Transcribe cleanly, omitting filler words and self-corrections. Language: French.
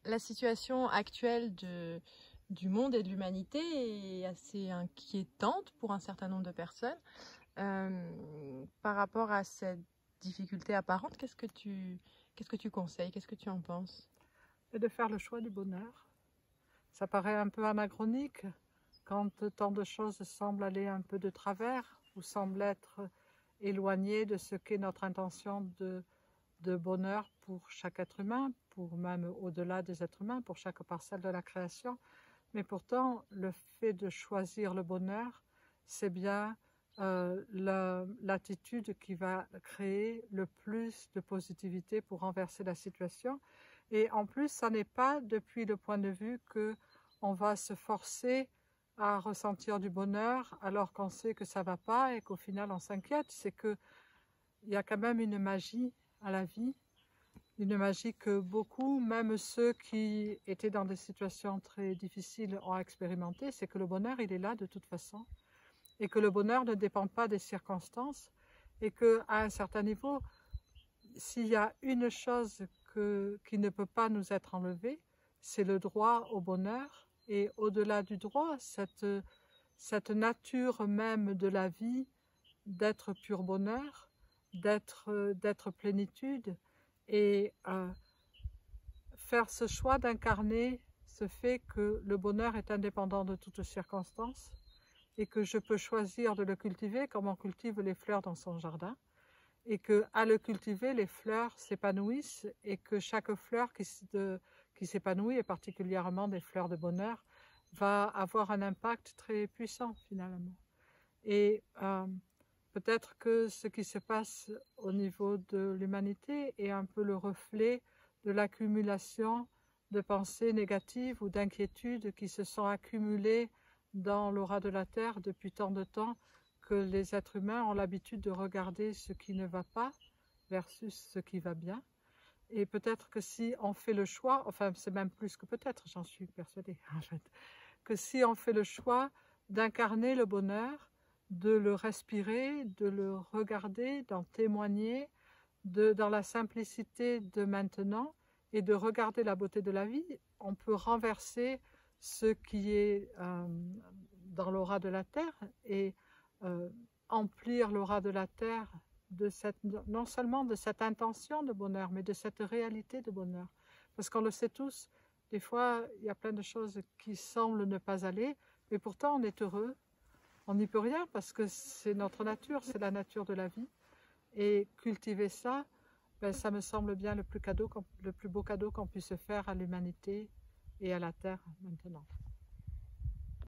La situation actuelle du monde et de l'humanité est assez inquiétante pour un certain nombre de personnes. Par rapport à cette difficulté apparente, qu'est-ce que tu conseilles? Qu'est-ce que tu en penses? Et de faire le choix du bonheur. Ça paraît un peu anachronique quand tant de choses semblent aller un peu de travers ou semblent être éloignées de ce qu'est notre intention de bonheur pour chaque être humain, pour même au-delà des êtres humains, pour chaque parcelle de la création. Mais pourtant, le fait de choisir le bonheur, c'est bien l'attitude qui va créer le plus de positivité pour renverser la situation. Et en plus, ça n'est pas depuis le point de vue qu'on va se forcer à ressentir du bonheur alors qu'on sait que ça ne va pas et qu'au final on s'inquiète. C'est qu'il y a quand même une magie à la vie, une magie que beaucoup, même ceux qui étaient dans des situations très difficiles, ont expérimenté. C'est que le bonheur, il est là de toute façon. Et que le bonheur ne dépend pas des circonstances. Et qu'à un certain niveau, s'il y a une chose qui ne peut pas nous être enlevée, c'est le droit au bonheur. Et au-delà du droit, cette nature même de la vie, d'être pur bonheur, d'être plénitude, et faire ce choix d'incarner ce fait que le bonheur est indépendant de toutes circonstances et que je peux choisir de le cultiver comme on cultive les fleurs dans son jardin, et qu'à le cultiver, les fleurs s'épanouissent et que chaque fleur qui s'épanouit, et particulièrement des fleurs de bonheur, va avoir un impact très puissant finalement. Et peut-être que ce qui se passe au niveau de l'humanité est un peu le reflet de l'accumulation de pensées négatives ou d'inquiétudes qui se sont accumulées dans l'aura de la Terre depuis tant de temps que les êtres humains ont l'habitude de regarder ce qui ne va pas versus ce qui va bien. Et peut-être que si on fait le choix, enfin c'est même plus que peut-être, j'en suis persuadée en fait, que si on fait le choix d'incarner le bonheur, de le respirer, de le regarder, d'en témoigner, dans la simplicité de maintenant et de regarder la beauté de la vie, on peut renverser ce qui est dans l'aura de la Terre et emplir l'aura de la Terre non seulement de cette intention de bonheur, mais de cette réalité de bonheur. Parce qu'on le sait tous, des fois, il y a plein de choses qui semblent ne pas aller, mais pourtant on est heureux. On n'y peut rien parce que c'est notre nature, c'est la nature de la vie. Et cultiver ça, ben, ça me semble bien le plus beau cadeau qu'on puisse faire à l'humanité et à la Terre maintenant.